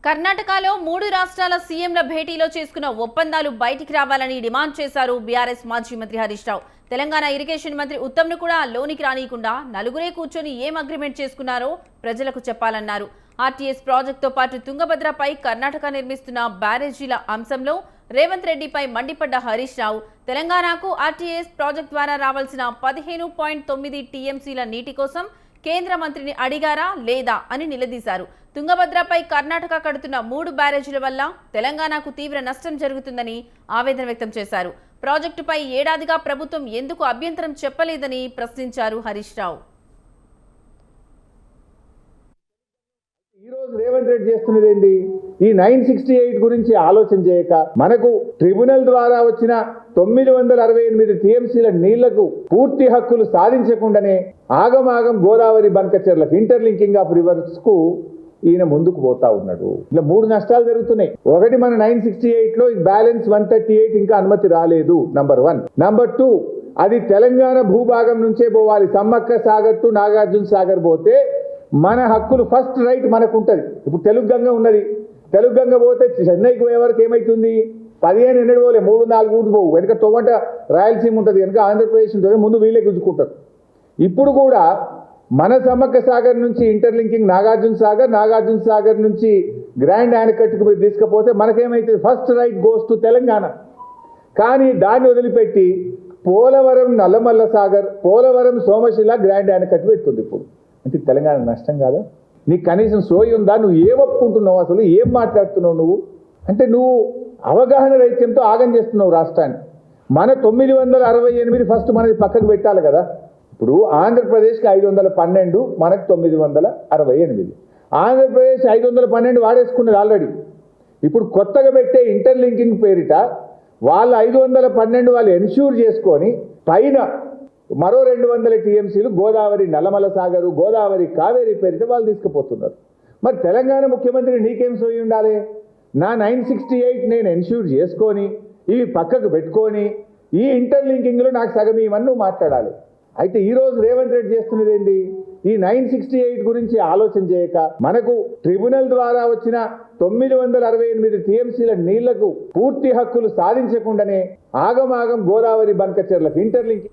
కర్ణాటకలో 3 రాష్ట్రాల సీఎంల భేటీలో చేసుకున్న ఒప్పందాలు బయటికి రావాలని డిమాండ్ చేశారు బీఆర్ఎస్ మాజీ మంత్రి హరీష్ రావు. తెలంగాణ ఇరిగేషన్ మంత్రి ఉత్తమ్ను కూడా లోనికి రానియకుండా నలుగురే కూర్చొని ఏం అగ్రిమెంట్ చేసుకున్నారో ప్రజలకు చెప్పాలన్నారు. ఆర్టీఎస్ ప్రాజెక్టుతో పాటు తుంగభద్రపై కర్ణాటక నిర్మిస్తున్న బ్యారేజీల అంశంలో రేవంత్ రెడ్డిపై మండిపడ్డ హరీష్ రావు తెలంగాణకు ఆర్టీఎస్ ప్రాజెక్టు ద్వారా రావాల్సిన 15.9 టీఎంసీల నీటి కోసం కేంద్ర మంత్రిని అడిగారా లేదా అని నిలదీశారు. తుంగభద్రపై కర్ణాటక కడుతున్న 3 బ్యారేజీల వల్ల తెలంగాణకు తీవ్ర నష్టం జరుగుతుందని ఆవేదన వ్యక్తం చేశారు. ప్రాజెక్టుపై ఏడాదిగా ప్రభుత్వం ఎందుకు అభ్యంతరం చెప్పలేదని ప్రశ్నించారు హరీష్ రావు. ఈరోజు రేవంత్ రెడ్డి చేస్తున్నది ఏంది? ఈ 968 గురించి ఆలోచన చేయక మనకు ట్రిబ్యునల్ ద్వారా వచ్చిన 968 టీఎంసీల నీళ్లకు పూర్తి హక్కులు సాధించకుండానే ఆగమాగం గోదావరి బంకచెర్లకు ఇంటర్లింకింగ్ ఆఫ్ రివర్స్ కు ఈయన ముందుకు పోతా ఉన్నాడు. ఇలా 3 నష్టాలు జరుగుతున్నాయి. ఒకటి, మన 968 లో బ్యాలెన్స్ 138 ఇంకా అనుమతి రాలేదు, నంబర్ 1. నంబర్ 2, అది తెలంగాణ భూభాగం నుంచే పోవాలి. సమ్మక్క సాగర్ టు నాగార్జున సాగర్ పోతే మన హక్కులు ఫస్ట్ రైట్ మనకు ఉంటుంది. ఇప్పుడు తెలుగు గంగ ఉన్నది, తెలుగు గంగ పోతే చెన్నైకి పోయే వరకు ఏమవుతుంది? 15 ఎన్నడు పోలే, 3-4 ఊరు పోవు. వెనుక తొమ్మట రాయలసీమ ఉంటుంది, వెనుక ఆంధ్రప్రదేశ్ ఉంటుంది, ముందు వీళ్ళే గుంజుకుంటారు. ఇప్పుడు కూడా మన సమ్మక్క సాగర్ నుంచి ఇంటర్లింకింగ్ నాగార్జున సాగర్, నాగార్జున సాగర్ నుంచి గ్రాండ్ యానకట్టుకు మీరు తీసుకపోతే మనకేమైతే first right goes to Telangana. కానీ దాన్ని వదిలిపెట్టి పోలవరం నల్లమల్ల సాగర్, పోలవరం సోమశిల గ్రాండ్ యానకట్టు పెడుతుంది. ఇప్పుడు అంటే తెలంగాణ నష్టం కాదా? నీకు కనీసం సోయి ఉందా? నువ్వు ఏం ఒప్పుకుంటున్నావు? అసలు ఏం మాట్లాడుతున్నావు నువ్వు? అంటే నువ్వు అవగాహన రైత్యంతో ఆగం చేస్తున్నావు రాష్ట్రాన్ని. మన 968 ఫస్ట్ మనది పక్కకు పెట్టాలి కదా. ఇప్పుడు ఆంధ్రప్రదేశ్కి 512, మనకు 968. ఆంధ్రప్రదేశ్ 512 వాడేసుకున్నది ఆల్రెడీ. ఇప్పుడు కొత్తగా పెట్టే ఇంటర్లింకింగ్ పేరిట వాళ్ళు 512 వాళ్ళు ఎన్ష్యూర్ చేసుకొని పైన మరో 200 టీఎంసీలు గోదావరి నల్లమల సాగరు, గోదావరి కావేరీ పేరిట వాళ్ళు తీసుకుపోతున్నారు. మరి తెలంగాణ ముఖ్యమంత్రి నీకేం సోయి ఉండాలి? నా 968 నేను ఎన్ష్యూర్ చేసుకొని ఇవి పక్కకు పెట్టుకొని ఈ ఇంటర్లింకింగ్లో నాకు సగం ఇవన్నీ మాట్లాడాలి. అయితే ఈరోజు రేవంత్ రెడ్డి చేస్తున్నది ఏంది? ఈ 968 గురించి ఆలోచన చేయక మనకు ట్రిబ్యునల్ ద్వారా వచ్చిన 968 టీఎంసీల నీళ్లకు పూర్తి హక్కులు సాధించకుండానే ఆగమాగం గోదావరి బంకచెర్లకు ఇంటర్లింకింగ్